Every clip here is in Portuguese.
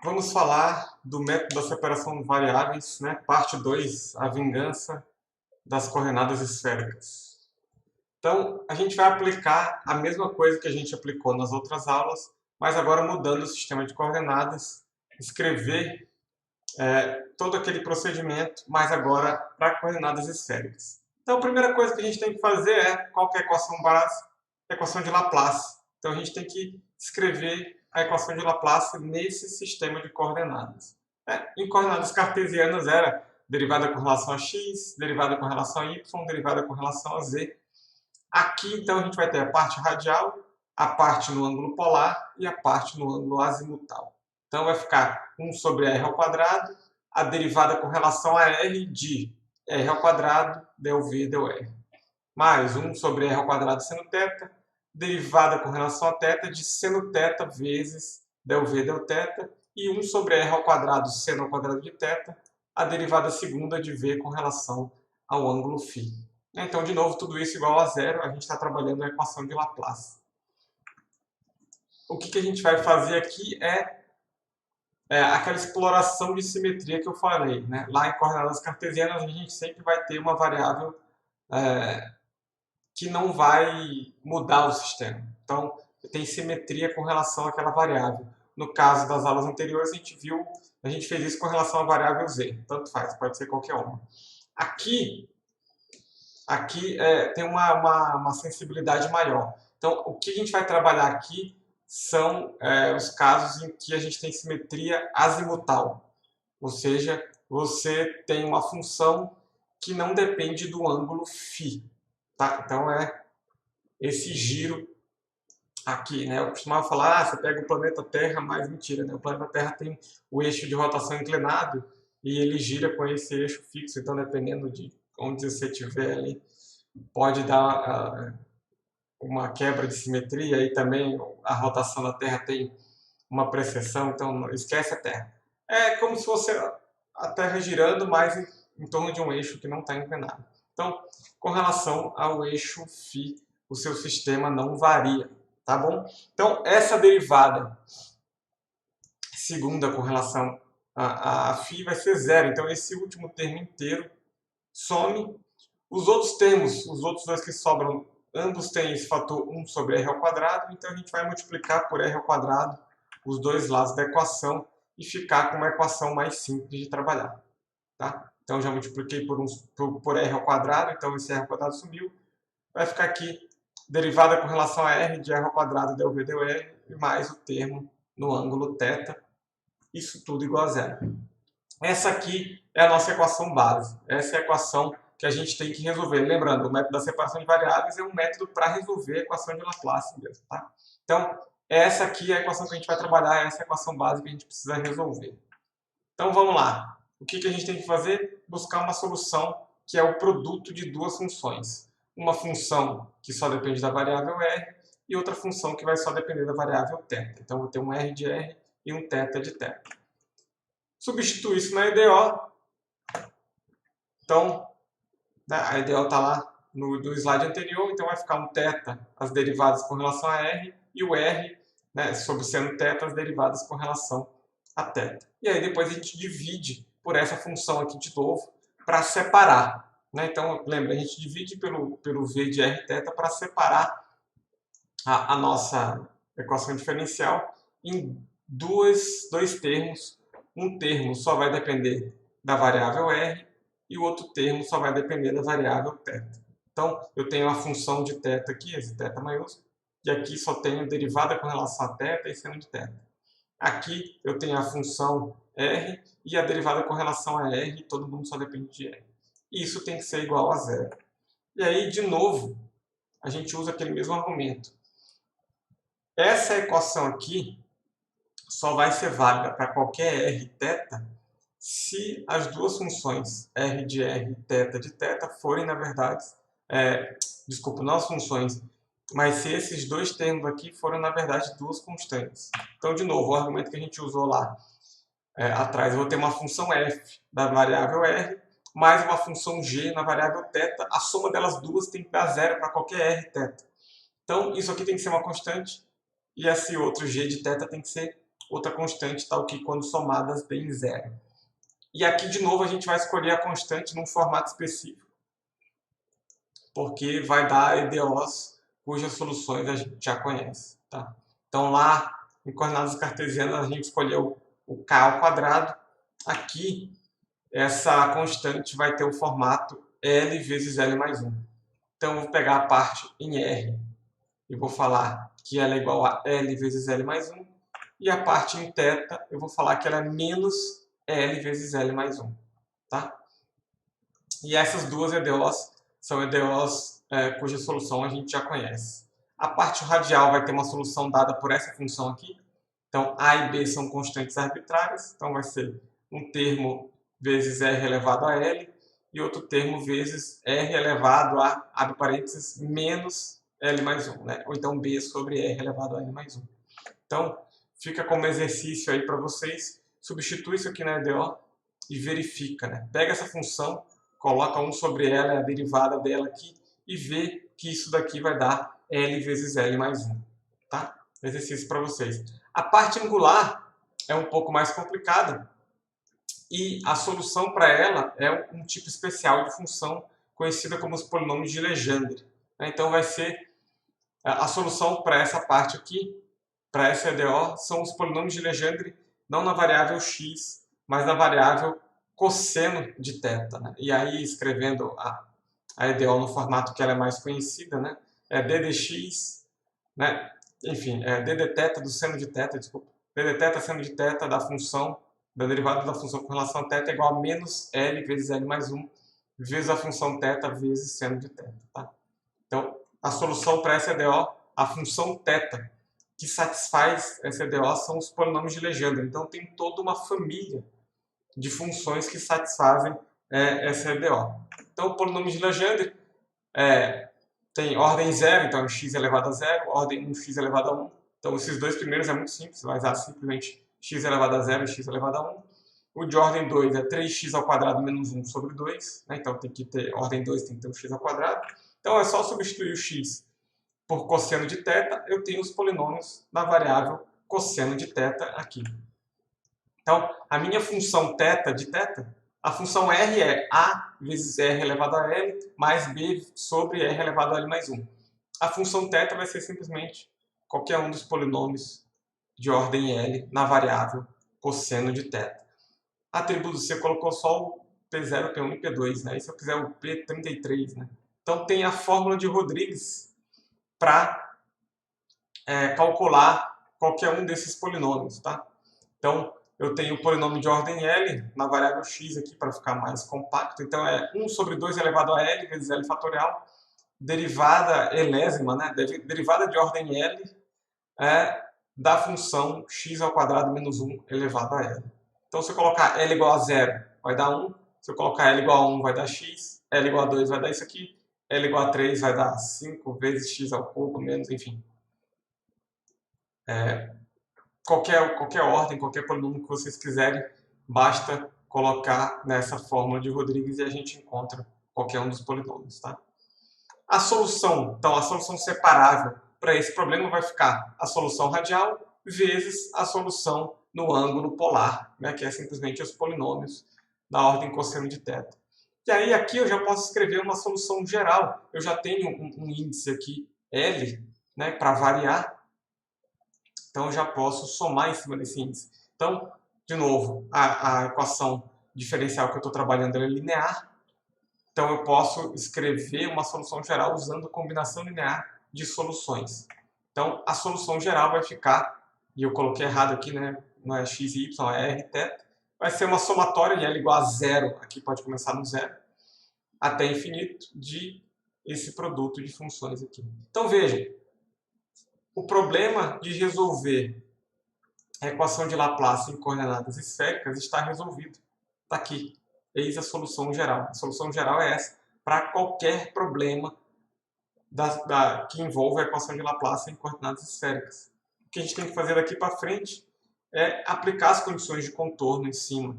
Vamos falar do método da separação de variáveis, né? Parte 2, a vingança das coordenadas esféricas. Então, a gente vai aplicar a mesma coisa que a gente aplicou nas outras aulas, mas agora mudando o sistema de coordenadas, escrever todo aquele procedimento, mas agora para coordenadas esféricas. Então, a primeira coisa que a gente tem que fazer é, qual que é a equação base? A equação de Laplace. Então, a gente tem que escrever a equação de Laplace nesse sistema de coordenadas. Em coordenadas cartesianas era derivada com relação a x, derivada com relação a y, derivada com relação a z. Aqui, então, a gente vai ter a parte radial, a parte no ângulo polar e a parte no ângulo azimutal. Então, vai ficar 1 sobre r ao quadrado, a derivada com relação a r de r ao quadrado, del v, del r. Mais 1 sobre r ao quadrado seno θ, derivada com relação a θ de seno θ vezes del v, del θ, e 1 sobre r ao quadrado seno ao quadrado de θ, a derivada segunda de v com relação ao ângulo φ. Então, de novo, tudo isso igual a zero, a gente está trabalhando a equação de Laplace. O que a gente vai fazer aqui é aquela exploração de simetria que eu falei. Né? Lá em coordenadas cartesianas, a gente sempre vai ter uma variável que não vai mudar o sistema. Então, tem simetria com relação àquela variável. No caso das aulas anteriores, a gente fez isso com relação à variável z. Tanto faz, pode ser qualquer uma. Aqui tem uma sensibilidade maior. Então, o que a gente vai trabalhar aqui são os casos em que a gente tem simetria azimutal. Ou seja, você tem uma função que não depende do ângulo φ. Tá? Então, é esse giro aqui. Né? Eu costumava falar, você pega o planeta Terra, mas mentira. Né? O planeta Terra tem o eixo de rotação inclinado e ele gira com esse eixo fixo. Então, dependendo de onde você estiver ali, pode dar uma quebra de simetria e também a rotação da Terra tem uma precessão, então esquece a Terra. É como se fosse a Terra girando, mas em torno de um eixo que não está inclinado. Então, com relação ao eixo φ, o seu sistema não varia, tá bom? Então, essa derivada segunda com relação a φ vai ser zero. Então, esse último termo inteiro some. Os outros termos, os outros dois que sobram, ambos têm esse fator 1 sobre r ao quadrado, então a gente vai multiplicar por r ao quadrado os dois lados da equação e ficar com uma equação mais simples de trabalhar. Tá? Então já multipliquei por r ao quadrado, então esse r ao quadrado sumiu. Vai ficar aqui derivada com relação a r de r ao quadrado del v del r, e mais o termo no ângulo θ, isso tudo igual a zero. Essa aqui é a nossa equação base, essa é a equação que a gente tem que resolver. Lembrando, o método da separação de variáveis é um método para resolver a equação de Laplace mesmo, tá? Então, essa aqui é a equação que a gente vai trabalhar, essa é a equação base que a gente precisa resolver. Então, vamos lá. O que a gente tem que fazer? Buscar uma solução que é o produto de duas funções. Uma função que só depende da variável r e outra função que vai só depender da variável θ. Então, vou ter um r de r e um θ de θ. Substituo isso na EDO. Então, a EDO está lá no slide anterior, então vai ficar um θ, as derivadas com relação a r, e o r, né, sobre seno θ, as derivadas com relação a θ. E aí depois a gente divide por essa função aqui de novo, para separar. Né? Então, lembra, a gente divide pelo v de rθ para separar a nossa equação diferencial em dois termos. Um termo só vai depender da variável r, e o outro termo só vai depender da variável θ. Então, eu tenho a função de θ aqui, esse θ maiúsculo, e aqui só tenho derivada com relação a θ e seno de θ. Aqui eu tenho a função r e a derivada com relação a r, e todo mundo só depende de r. E isso tem que ser igual a zero. E aí, de novo, a gente usa aquele mesmo argumento. Essa equação aqui só vai ser válida para qualquer rθ se as duas funções r de r e θ de θ forem, na verdade, não as funções, mas se esses dois termos aqui forem, na verdade, duas constantes. Então, de novo, o argumento que a gente usou lá atrás, eu vou ter uma função f da variável r, mais uma função g na variável θ, a soma delas duas tem que dar zero para qualquer r θ. Então, isso aqui tem que ser uma constante, e esse outro g de θ tem que ser outra constante tal que quando somadas deem zero. E aqui, de novo, a gente vai escolher a constante num formato específico, porque vai dar EDOs cujas soluções a gente já conhece. Tá? Então, lá em coordenadas cartesianas, a gente escolheu o k ao quadrado. Aqui, essa constante vai ter o formato L vezes L mais 1. Então, eu vou pegar a parte em R e vou falar que ela é igual a L vezes L mais 1. E a parte em θ, eu vou falar que ela é menos L vezes L mais 1. Tá? E essas duas EDOs são EDOs cuja solução a gente já conhece. A parte radial vai ter uma solução dada por essa função aqui. Então, A e B são constantes arbitrárias. Então, vai ser um termo vezes R elevado a L e outro termo vezes R elevado a, abre parênteses, menos L mais 1. Né? Ou então B sobre R elevado a L mais 1. Então, fica como exercício aí para vocês. Substitui isso aqui na EDO e verifica. Né? Pega essa função, coloca 1 sobre ela, é a derivada dela aqui, e vê que isso daqui vai dar L vezes L mais 1. Tá? Exercício para vocês. A parte angular é um pouco mais complicada e a solução para ela é um tipo especial de função conhecida como os polinômios de Legendre. Então vai ser a solução para essa parte aqui, para essa EDO, são os polinômios de Legendre não na variável x, mas na variável cosseno de θ. Né? E aí, escrevendo a EDO no formato que ela é mais conhecida, né? É ddx, né? Enfim, é ddθ do seno de θ, desculpa. ddθ seno de θ da função, da derivada da função com relação a θ é igual a menos L vezes L mais 1, vezes a função θ vezes seno de θ. Tá? Então, a solução para essa EDO, a função θ, que satisfaz essa EDO são os polinômios de Legendre. Então, tem toda uma família de funções que satisfazem essa EDO. Então, o polinômio de Legendre tem ordem 0, então x elevado a 0, ordem 1x elevado a 1. Então, esses dois primeiros é muito simples, vai dar simplesmente x elevado a 0 e x elevado a 1. O de ordem 2 é 3x ao quadrado menos 1 sobre 2. Né? Então, tem que ter ordem 2, tem que ter um x ao quadrado. Então, é só substituir o x por cosseno de θ, eu tenho os polinômios da variável cosseno de θ aqui. Então, a minha função θ de θ, a função r é a vezes r elevado a l mais b sobre r elevado a l mais 1. A função θ vai ser simplesmente qualquer um dos polinômios de ordem L na variável cosseno de θ. Atributo você colocou só o P0, P1 e P2, né? E se eu quiser o P33, né? Então tem a fórmula de Rodrigues para calcular qualquer um desses polinômios, tá? Então eu tenho o polinômio de ordem L na variável x aqui para ficar mais compacto. Então é 1 sobre 2 elevado a L vezes L fatorial, derivada elésima, né? Derivada de ordem L da função x ao quadrado menos 1 elevado a L. Então, se eu colocar L igual a 0, vai dar 1. Se eu colocar L igual a 1, vai dar x. L igual a 2 vai dar isso aqui. L igual a 3 vai dar 5 vezes x ao cubo, menos, enfim. Qualquer ordem, qualquer polinômio que vocês quiserem, basta colocar nessa fórmula de Rodrigues e a gente encontra qualquer um dos polinômios. Tá? A solução, então, a solução separável para esse problema vai ficar a solução radial vezes a solução no ângulo polar, né, que é simplesmente os polinômios da ordem cosseno de θ. E aí aqui eu já posso escrever uma solução geral. Eu já tenho um índice aqui, L, né, para variar. Então eu já posso somar em cima desse índice. Então, de novo, a equação diferencial que eu estou trabalhando é linear. Então eu posso escrever uma solução geral usando combinação linear de soluções. Então a solução geral vai ficar, e eu coloquei errado aqui, né? Não é x e y, é r θ. Vai ser uma somatória de L igual a 0, aqui pode começar no 0, até infinito, de esse produto de funções aqui. Então veja, o problema de resolver a equação de Laplace em coordenadas esféricas está resolvido. Está aqui. Eis a solução geral. A solução geral é essa, para qualquer problema que envolve a equação de Laplace em coordenadas esféricas. O que a gente tem que fazer daqui para frente é aplicar as condições de contorno em cima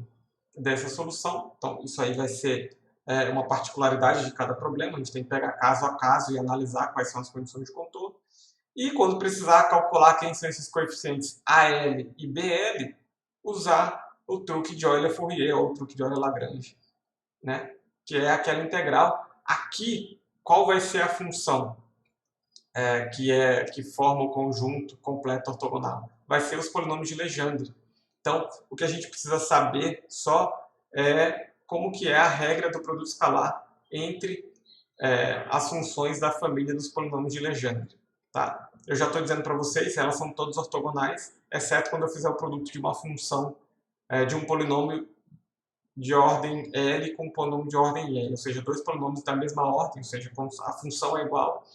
dessa solução. Então, isso aí vai ser uma particularidade de cada problema. A gente tem que pegar caso a caso e analisar quais são as condições de contorno. E quando precisar calcular quem são esses coeficientes AL e BL, usar o truque de Euler-Fourier ou o truque de Euler-Lagrange, né? Que é aquela integral. Aqui, qual vai ser a função que forma o conjunto completo ortogonal? Vai ser os polinômios de Legendre. Então, o que a gente precisa saber só é como que é a regra do produto escalar entre as funções da família dos polinômios de Legendre. Tá? Eu já estou dizendo para vocês, elas são todas ortogonais, exceto quando eu fizer o produto de uma função, de um polinômio de ordem L com um polinômio de ordem N, ou seja, dois polinômios da mesma ordem, ou seja, quando a função é igual,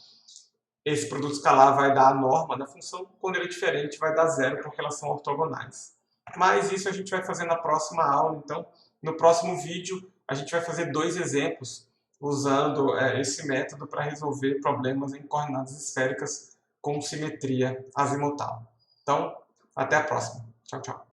esse produto escalar vai dar a norma da função, quando ele é diferente vai dar zero, porque elas são ortogonais. Mas isso a gente vai fazer na próxima aula, então, no próximo vídeo a gente vai fazer 2 exemplos usando esse método para resolver problemas em coordenadas esféricas com simetria azimutal. Então, até a próxima. Tchau, tchau.